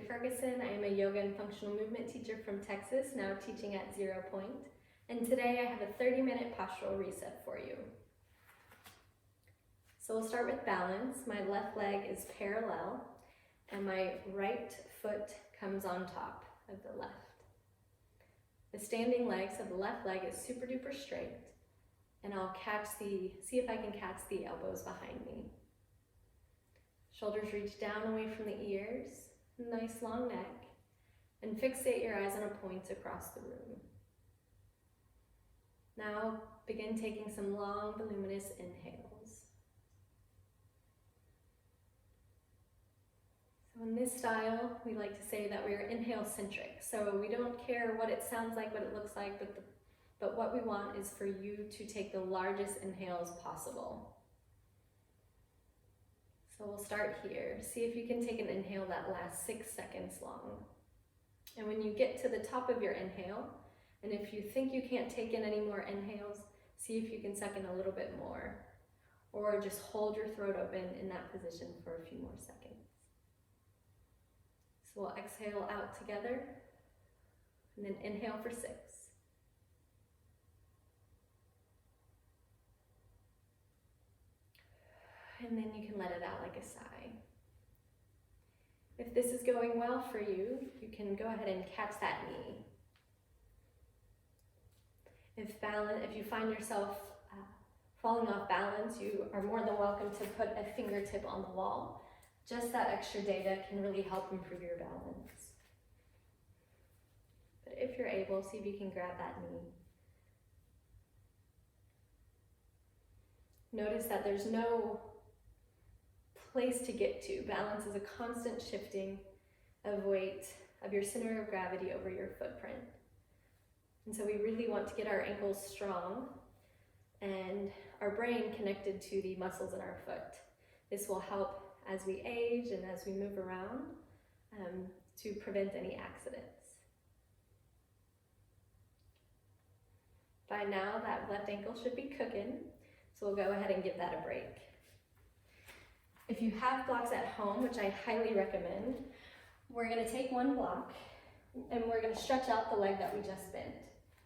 Ferguson. I am a yoga and functional movement teacher from Texas, now teaching at 0 Point. And today I have a 30-minute postural reset for you. So we'll start with balance. My left leg is parallel and my right foot comes on top of the left. The standing leg, so the left leg is super duper straight, and I'll see if I can catch the elbows behind me. Shoulders reach down away from the ears, nice long neck, and fixate your eyes on a point across the room. Now begin taking some long, voluminous inhales. So in this style, we like to say that we are inhale-centric. So we don't care what it sounds like, what it looks like, but what we want is for you to take the largest inhales possible. So we'll start here. See if you can take an inhale that lasts 6 seconds long. And when you get to the top of your inhale, and if you think you can't take in any more inhales, see if you can suck in a little bit more. Or just hold your throat open in that position for a few more seconds. So we'll exhale out together, and then inhale for 6. And then you can let it out like a sigh. If this is going well for you, you can go ahead and catch that knee. If you find yourself falling off balance, you are more than welcome to put a fingertip on the wall. Just that extra data can really help improve your balance. But if you're able, see if you can grab that knee. Notice that there's no place to get to. Balance is a constant shifting of weight, of your center of gravity over your footprint. And so we really want to get our ankles strong and our brain connected to the muscles in our foot. This will help as we age and as we move around to prevent any accidents. By now, that left ankle should be cooking, so we'll go ahead and give that a break. If you have blocks at home, which I highly recommend, we're going to take one block and we're going to stretch out the leg that we just bent,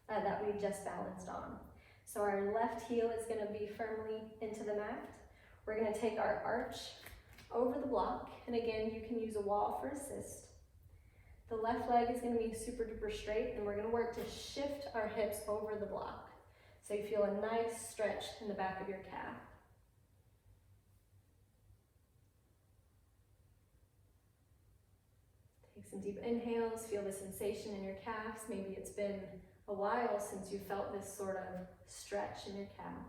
that we just balanced on. So our left heel is going to be firmly into the mat. We're going to take our arch over the block, and again, you can use a wall for assist. The left leg is going to be super duper straight, and we're going to work to shift our hips over the block. So you feel a nice stretch in the back of your calf. Take some deep inhales, feel the sensation in your calves. Maybe it's been a while since you felt this sort of stretch in your calf.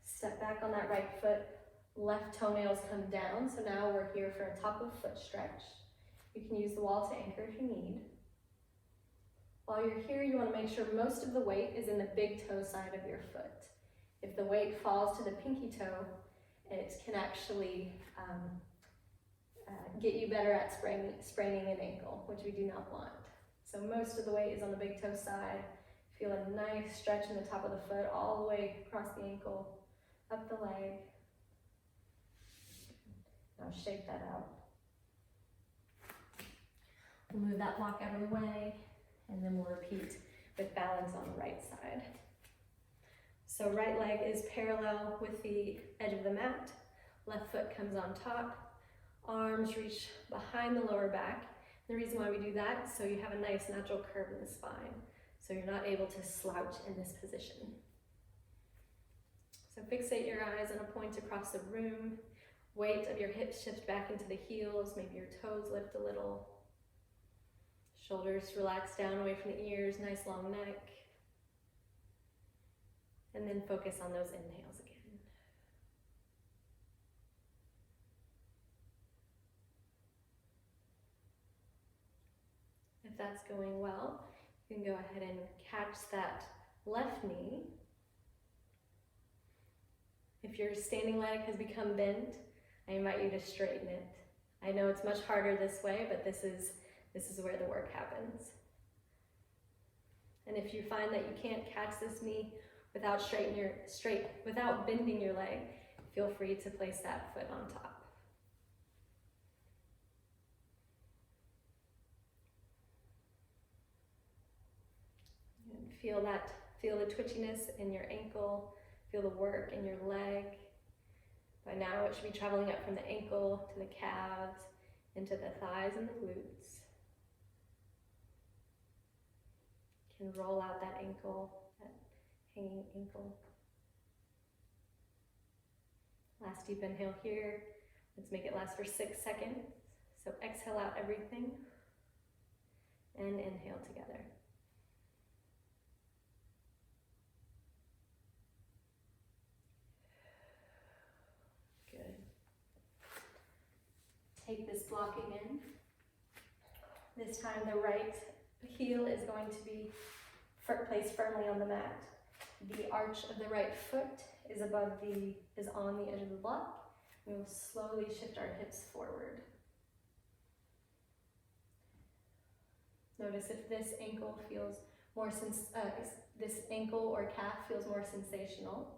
Step back on that right foot, left toenails come down. So now we're here for a top of foot stretch. You can use the wall to anchor if you need. While you're here, you want to make sure most of the weight is in the big toe side of your foot. If the weight falls to the pinky toe, it can actually get you better at spraining an ankle, which we do not want. So most of the weight is on the big toe side. Feel a nice stretch in the top of the foot all the way across the ankle, up the leg. Now shake that out. We'll move that block out of the way, and then we'll repeat with balance on the right side. So right leg is parallel with the edge of the mat. Left foot comes on top. Arms reach behind the lower back. The reason why we do that is so you have a nice natural curve in the spine, so you're not able to slouch in this position. So fixate your eyes on a point across the room. Weight of your hips shift back into the heels. Maybe your toes lift a little. Shoulders relax down away from the ears. Nice long neck. And then focus on those inhales again. If that's going well, you can go ahead and catch that left knee. If your standing leg has become bent, I invite you to straighten it. I know it's much harder this way, but this is where the work happens. And if you find that you can't catch this knee without bending your leg, feel free to place that foot on top. And feel the twitchiness in your ankle, feel the work in your leg. By now it should be traveling up from the ankle to the calves, into the thighs and the glutes. You can roll out that ankle, that hanging ankle. Last deep inhale here. Let's make it last for 6 seconds. So exhale out everything and inhale together. Good. Take this block again. This time the right heel is going to be placed firmly on the mat. The arch of the right foot is on the edge of the block. We will slowly shift our hips forward. Notice if this ankle feels more this ankle or calf feels more sensational.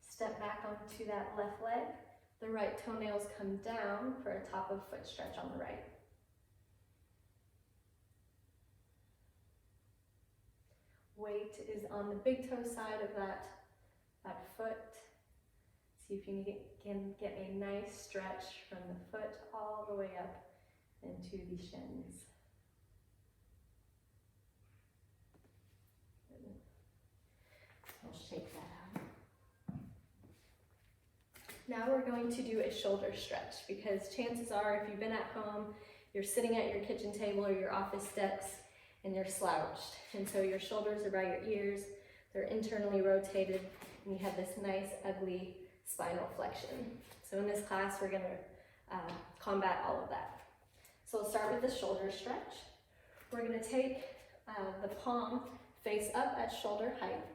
Step back onto that left leg. The right toenails come down for a top of foot stretch on the right. Weight is on the big toe side of that foot. See if you can get a nice stretch from the foot all the way up into the shins. Good. I'll shake that out. Now we're going to do a shoulder stretch, because chances are if you've been at home, you're sitting at your kitchen table or your office desk and you're slouched. And so your shoulders are by your ears, they're internally rotated, and you have this nice, ugly spinal flexion. So in this class, we're gonna combat all of that. So we'll start with the shoulder stretch. We're gonna take the palm face up at shoulder height,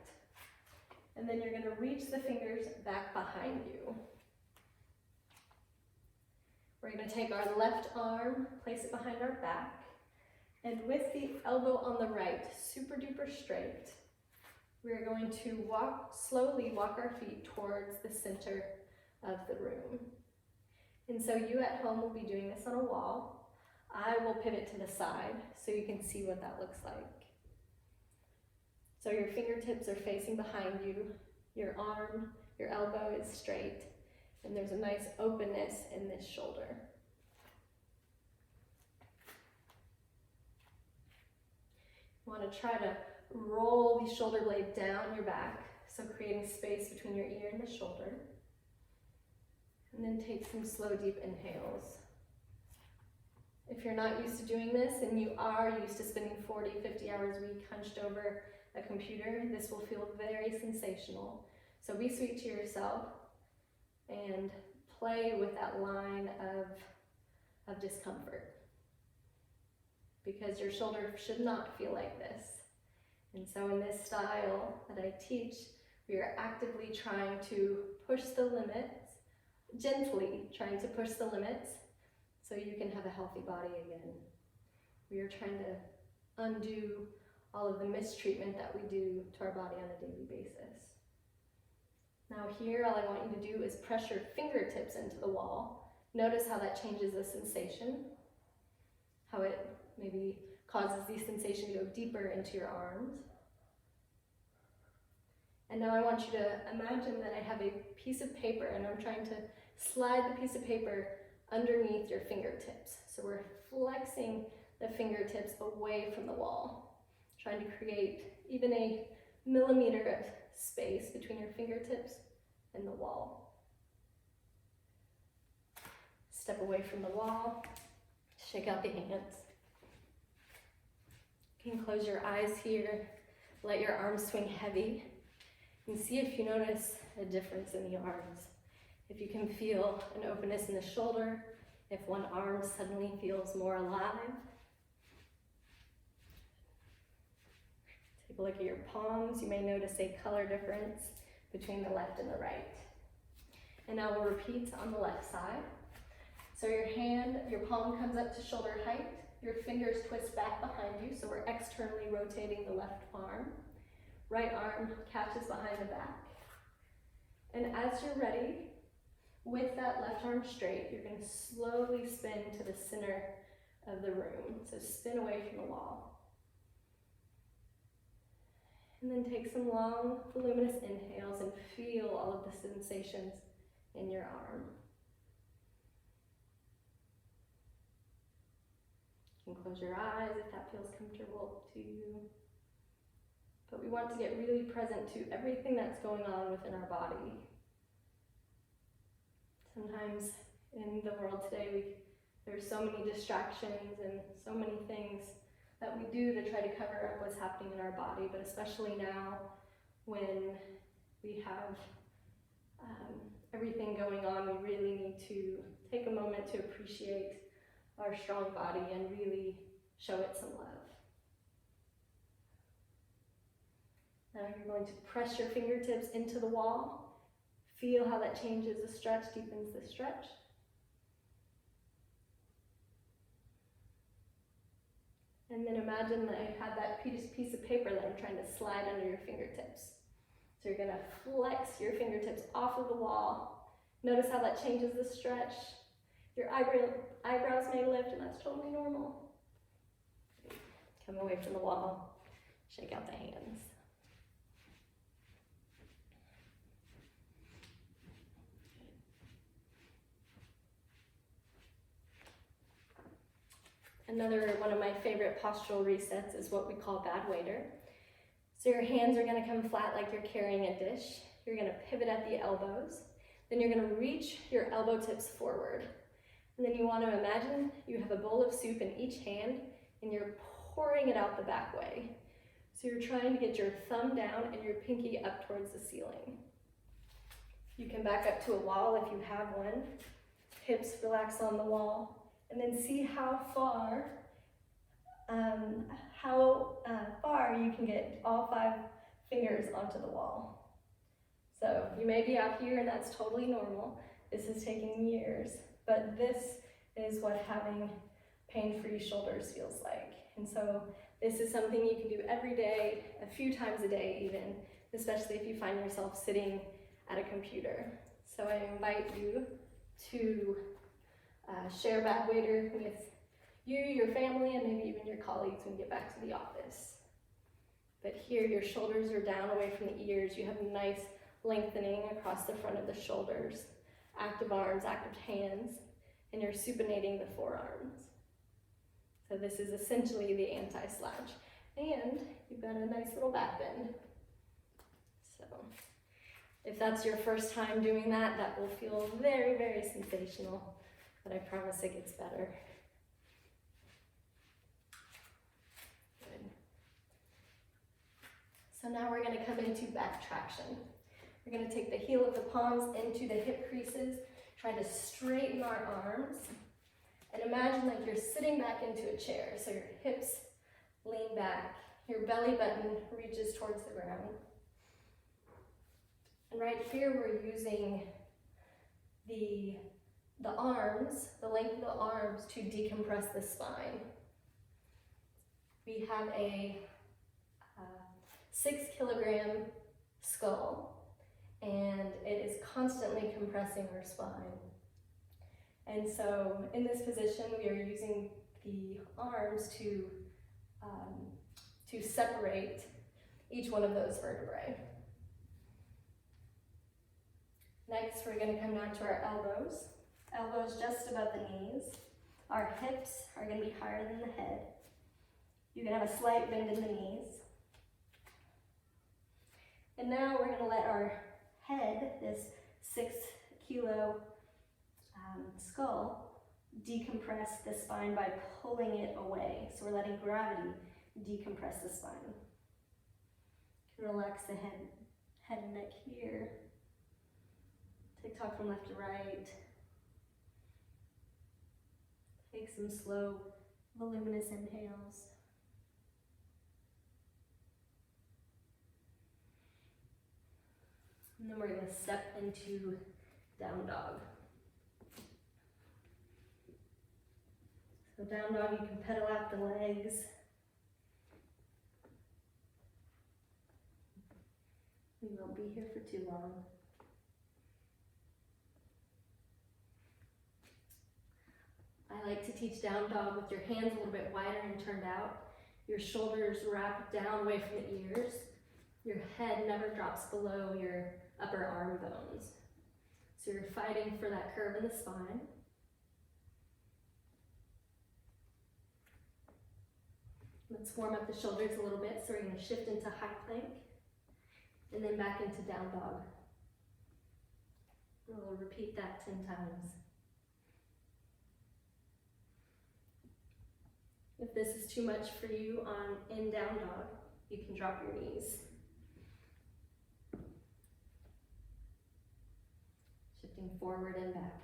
and then you're gonna reach the fingers back behind you. We're going to take our left arm, place it behind our back, and with the elbow on the right, super duper straight, we're going to slowly walk our feet towards the center of the room. And so you at home will be doing this on a wall. I will pivot to the side so you can see what that looks like. So your fingertips are facing behind you, your arm, your elbow is straight, and there's a nice openness in this shoulder. You want to try to roll the shoulder blade down your back, so creating space between your ear and the shoulder. And then take some slow, deep inhales. If you're not used to doing this and you are used to spending 40, 50 hours a week hunched over a computer, this will feel very sensational. So be sweet to yourself and play with that line of discomfort, because your shoulder should not feel like this. And so in this style that I teach, we are actively trying to push the limits, gently trying to push the limits so you can have a healthy body again. We are trying to undo all of the mistreatment that we do to our body on a daily basis. Now here, all I want you to do is press your fingertips into the wall. Notice how that changes the sensation, how it maybe causes the sensation to go deeper into your arms. And now I want you to imagine that I have a piece of paper and I'm trying to slide the piece of paper underneath your fingertips. So we're flexing the fingertips away from the wall, trying to create even a millimeter of space between your fingertips and the wall. Step away from the wall, shake out the hands. You can close your eyes here, let your arms swing heavy, and see if you notice a difference in the arms. If you can feel an openness in the shoulder, if one arm suddenly feels more alive. Take a look at your palms. You may notice a color difference between the left and the right. And now we'll repeat on the left side. So your palm comes up to shoulder height. your fingers twist back behind you, so we're externally rotating the left arm. Right arm catches behind the back. And as you're ready, with that left arm straight, you're going to slowly spin to the center of the room. So spin away from the wall. And then take some long, voluminous inhales and feel all of the sensations in your arm. You can close your eyes if that feels comfortable to you. But we want to get really present to everything that's going on within our body. Sometimes in the world today, there's so many distractions and so many things that we do to try to cover up what's happening in our body, but especially now when we have everything going on, we really need to take a moment to appreciate our strong body and really show it some love. Now you're going to press your fingertips into the wall. Feel how that changes the stretch, deepens the stretch. And then imagine that I had that piece of paper that I'm trying to slide under your fingertips. So you're going to flex your fingertips off of the wall. Notice how that changes the stretch. Your eyebrows may lift, and that's totally normal. Come away from the wall. Shake out the hands. Another one of my favorite postural resets is what we call bad waiter. So your hands are going to come flat like you're carrying a dish. You're going to pivot at the elbows. Then you're going to reach your elbow tips forward. And then you want to imagine you have a bowl of soup in each hand and you're pouring it out the back way. So you're trying to get your thumb down and your pinky up towards the ceiling. You can back up to a wall if you have one. Hips relax on the wall. And then see how far you can get all 5 fingers onto the wall. So you may be out here and that's totally normal. This is taking years, but this is what having pain-free shoulders feels like. And so this is something you can do every day, a few times a day even, especially if you find yourself sitting at a computer. So I invite you to share bad waiter with you, your family, and maybe even your colleagues when you get back to the office. But here your shoulders are down away from the ears. You have a nice lengthening across the front of the shoulders. Active arms, active hands, and you're supinating the forearms. So this is essentially the anti-slouch. And you've got a nice little back bend. So if that's your first time doing that, that will feel very, very sensational. But I promise it gets better. Good. So now we're going to come into back traction. We're going to take the heel of the palms into the hip creases, try to straighten our arms, and imagine like you're sitting back into a chair. So your hips lean back, your belly button reaches towards the ground. And right here we're using the arms, the length of the arms to decompress the spine. We have a 6-kilogram skull, and it is constantly compressing our spine. And so in this position, we are using the arms to separate each one of those vertebrae. Next, we're going to come down to our elbows. Elbows just above the knees. Our hips are going to be higher than the head. You can have a slight bend in the knees. And now we're going to let our head, this 6-kilo skull, decompress the spine by pulling it away. So we're letting gravity decompress the spine. You can relax the head and neck here. Tick-tock from left to right. Take some slow, voluminous inhales. And then we're going to step into down dog. For down dog, you can pedal out the legs. We won't be here for too long. I like to teach down dog with your hands a little bit wider and turned out. Your shoulders wrap down away from the ears. Your head never drops below your upper arm bones. So you're fighting for that curve in the spine. Let's warm up the shoulders a little bit. So we're going to shift into high plank and then back into down dog. We'll repeat that 10 times. If this is too much for you in down dog, you can drop your knees. Shifting forward and back.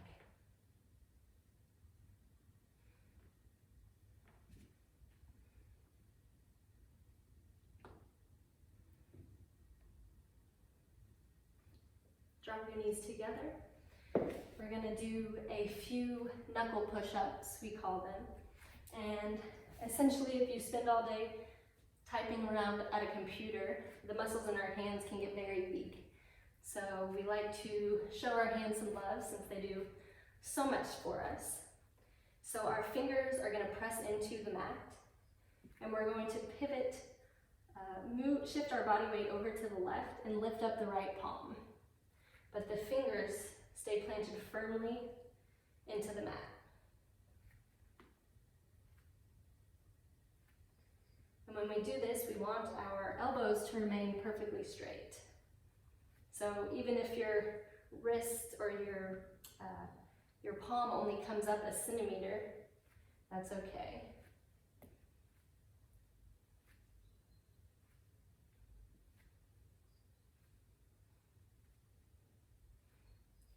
Drop your knees together. We're going to do a few knuckle push-ups, we call them. And essentially, if you spend all day typing around at a computer, the muscles in our hands can get very weak. So we like to show our hands some love since they do so much for us. So our fingers are going to press into the mat, and we're going to pivot, shift our body weight over to the left and lift up the right palm. But the fingers stay planted firmly into the mat. And when we do this, we want our elbows to remain perfectly straight. So even if your wrist or your palm only comes up a centimeter, that's okay.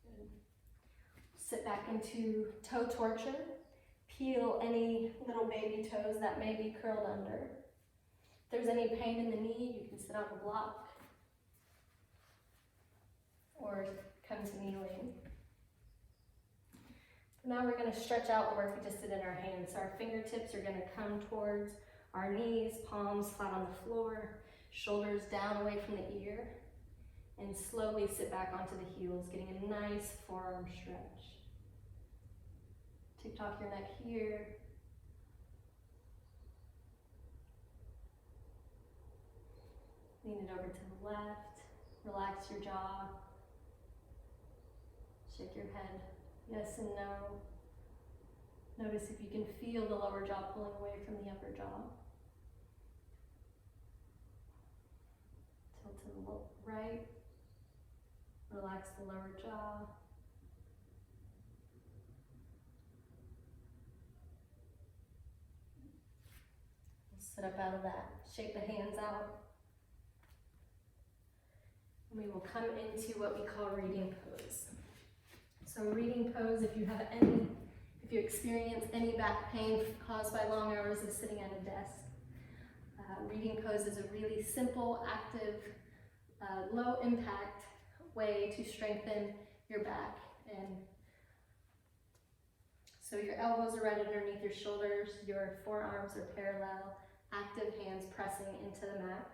Good. Sit back into toe torture. Peel any little baby toes that may be curled under. If there's any pain in the knee, you can sit on the block or come to kneeling. Now we're going to stretch out the work we just did in our hands. So our fingertips are going to come towards our knees, palms flat on the floor, shoulders down away from the ear, and slowly sit back onto the heels, getting a nice forearm stretch. Tick off your neck here. Lean it over to the left. Relax your jaw. Shake your head. Yes and no. Notice if you can feel the lower jaw pulling away from the upper jaw. Tilt to the right. Relax the lower jaw. Sit up out of that. Shake the hands out. And we will come into what we call reading pose. So reading pose, if you experience any back pain caused by long hours of sitting at a desk, reading pose is a really simple, active, low impact way to strengthen your back. And so your elbows are right underneath your shoulders, your forearms are parallel, active hands pressing into the mat.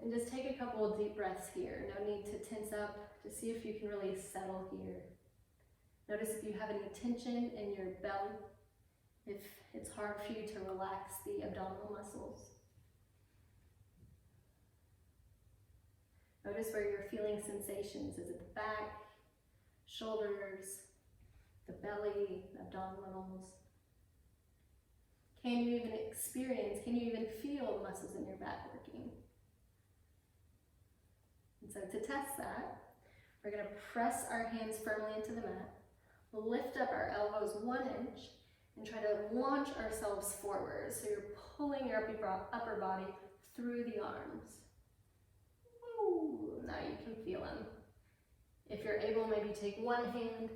And just take a couple of deep breaths here. No need to tense up. Just see if you can really settle here. Notice if you have any tension in your belly, if it's hard for you to relax the abdominal muscles. Notice where you're feeling sensations. Is it the back, shoulders, the belly, the abdominals? Can you even feel the muscles in your back working? And so to test that, we're going to press our hands firmly into the mat, lift up our elbows 1 inch, and try to launch ourselves forward. So you're pulling your upper body through the arms. Woo! Now you can feel them. If you're able, maybe take one hand,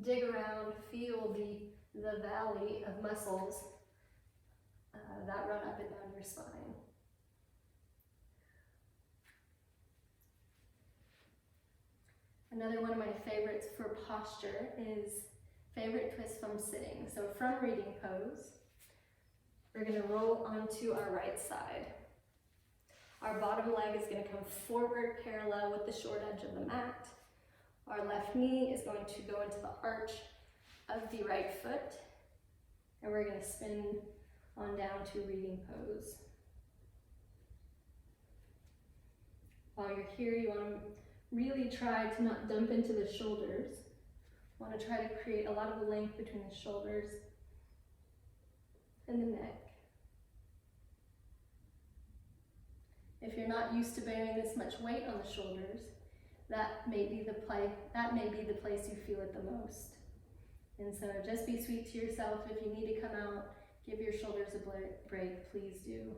dig around, feel the valley of muscles that run up and down your spine. Another one of my favorites for posture is favorite twist from sitting. So from reading pose, we're gonna roll onto our right side. Our bottom leg is gonna come forward parallel with the short edge of the mat. Our left knee is going to go into the arch of the right foot, and we're gonna spin on down to reading pose. While you're here, you wanna really try to not dump into the shoulders. You wanna try to create a lot of length between the shoulders and the neck. If you're not used to bearing this much weight on the shoulders, that may be the place you feel it the most. And so just be sweet to yourself. If you need to come out, give your shoulders a break, please do.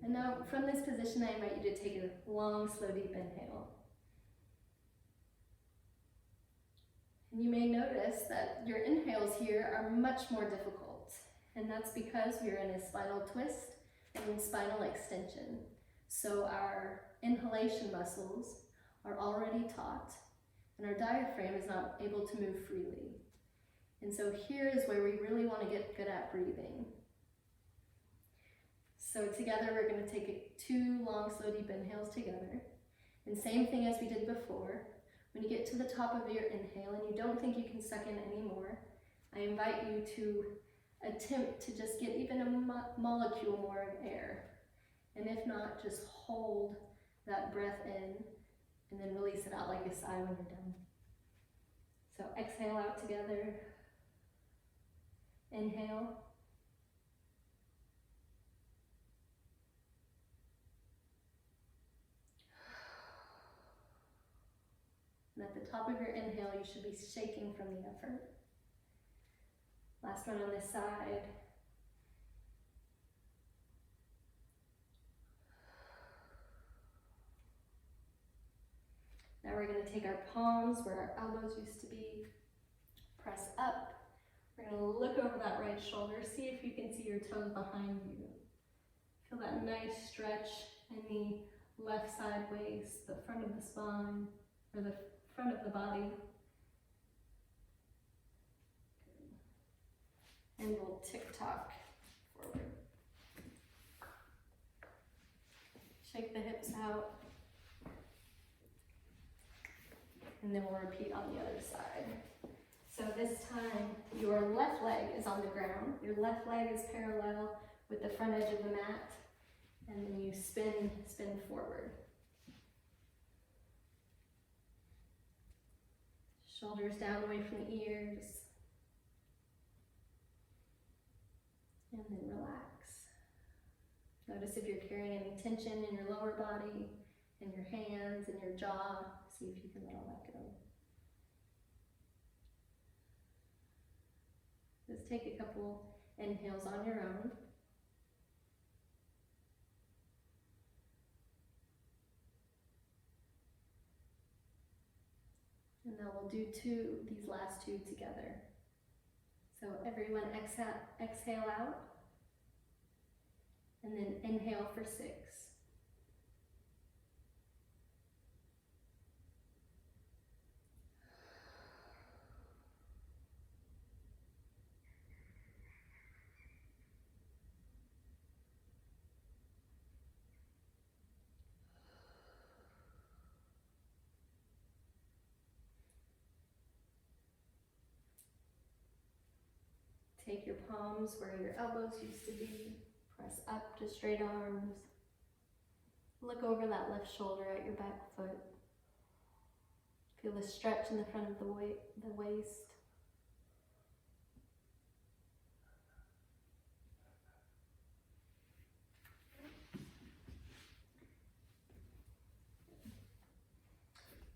And now from this position, I invite you to take a long, slow, deep inhale. And you may notice that your inhales here are much more difficult. And that's because we're in a spinal twist and in spinal extension. So our inhalation muscles are already taut, and our diaphragm is not able to move freely. And so here is where we really want to get good at breathing. So together we're going to take 2 long, slow, deep inhales together. And same thing as we did before. When you get to the top of your inhale and you don't think you can suck in anymore, I invite you to attempt to just get even a molecule more of air. And if not, just hold that breath in and then release it out like a sigh when you're done. So exhale out together. Inhale. And at the top of your inhale, you should be shaking from the effort. Last one on this side. Now we're going to take our palms where our elbows used to be, press up. We're going to look over that right shoulder, see if you can see your toes behind you. Feel that nice stretch in the left side waist, the front of the spine, or the front of the body. And we'll tick-tock forward. Shake the hips out. And then we'll repeat on the other side. So this time, your left leg is on the ground. Your left leg is parallel with the front edge of the mat. And then you spin forward. Shoulders down away from the ears. And then relax. Notice if you're carrying any tension in your lower body, in your hands, in your jaw. See if you can let all that go. Just take a couple inhales on your own. And then we'll do these last 2 together. So everyone exhale out, and then inhale for 6. Take your palms where your elbows used to be. Press up to straight arms. Look over that left shoulder at your back foot. Feel the stretch in the front of the waist.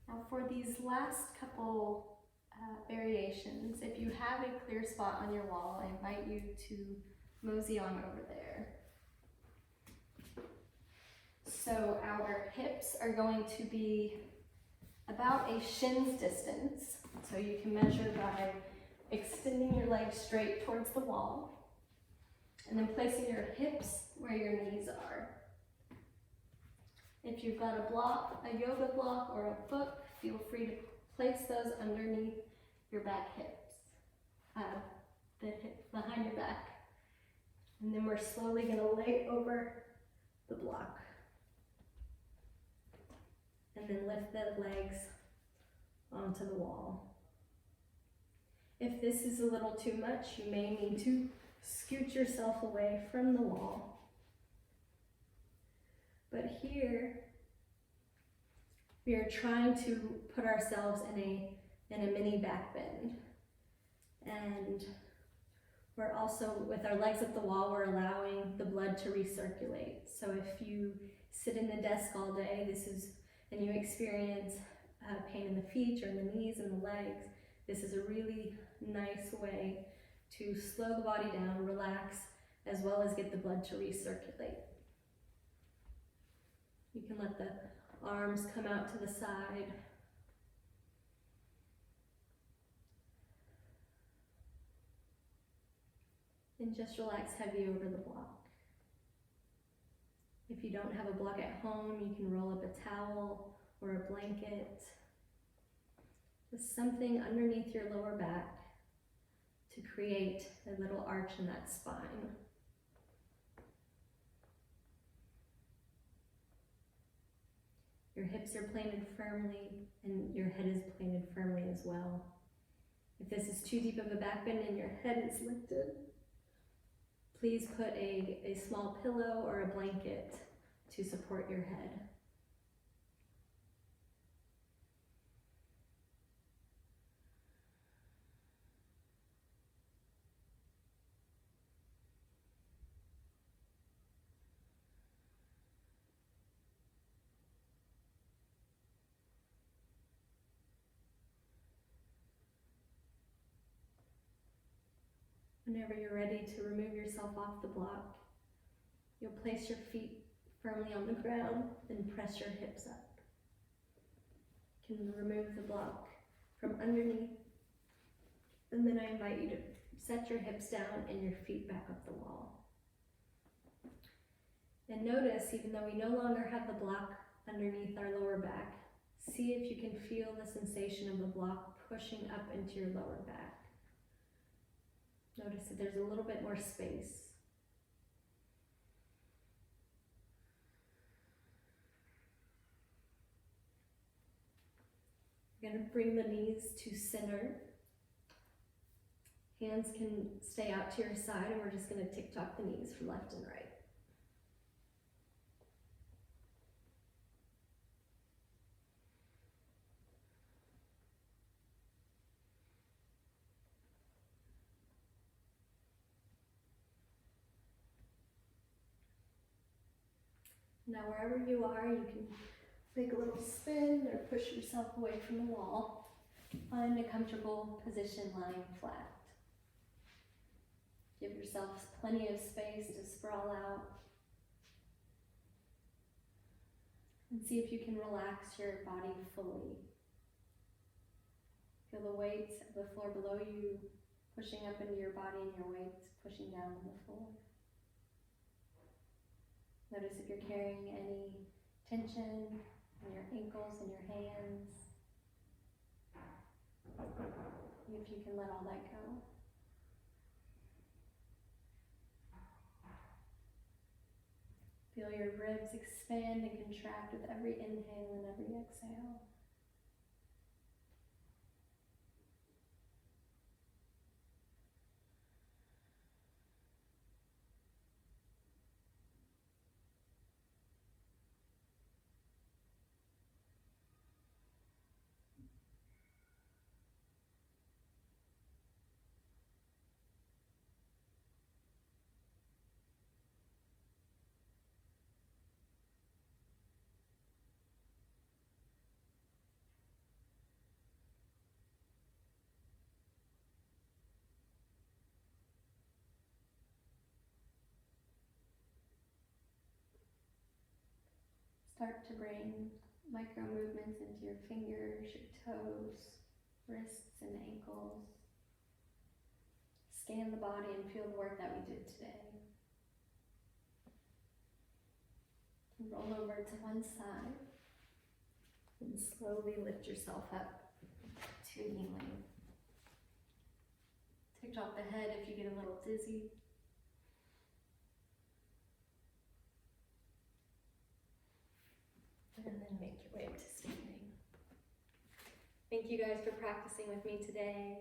Now for these last couple variations, if you have a clear spot on your wall, I invite you to mosey on over there. So our hips are going to be about a shin's distance. So you can measure by extending your legs straight towards the wall and then placing your hips where your knees are. If you've got a block, a yoga block or a book, feel free to place those underneath your back hips, the hip behind your back. And then we're slowly going to lay over the block. And then lift the legs onto the wall. If this is a little too much, you may need to scoot yourself away from the wall. But here, we are trying to put ourselves in a mini back bend. And we're also, with our legs at the wall, we're allowing the blood to recirculate. So if you sit in the desk all day, and you experience pain in the feet or in the knees and the legs, this is a really nice way to slow the body down, relax, as well as get the blood to recirculate. You can let the arms come out to the side. And just relax heavy over the block. If you don't have a block at home, you can roll up a towel or a blanket. Just something underneath your lower back to create a little arch in that spine. Your hips are planted firmly and your head is planted firmly as well. If this is too deep of a back bend and your head is lifted, please put a small pillow or a blanket to support your head. Whenever you're ready to remove yourself off the block, you'll place your feet firmly on the ground and press your hips up. You can remove the block from underneath, and then I invite you to set your hips down and your feet back up the wall. And notice, even though we no longer have the block underneath our lower back, see if you can feel the sensation of the block pushing up into your lower back. Notice that there's a little bit more space. We're going to bring the knees to center. Hands can stay out to your side, and we're just going to tick-tock the knees from left and right. Now wherever you are, you can make a little spin or push yourself away from the wall. Find a comfortable position lying flat. Give yourself plenty of space to sprawl out. And see if you can relax your body fully. Feel the weight of the floor below you pushing up into your body and your weight pushing down on the floor. Notice if you're carrying any tension in your ankles and your hands. If you can let all that go. Feel your ribs expand and contract with every inhale and every exhale. Start to bring micro movements into your fingers, your toes, wrists, and ankles. Scan the body and feel the work that we did today. Roll over to one side. And slowly lift yourself up to kneeling. Take off the head if you get a little dizzy. And then make your way up to standing. Thank you guys for practicing with me today.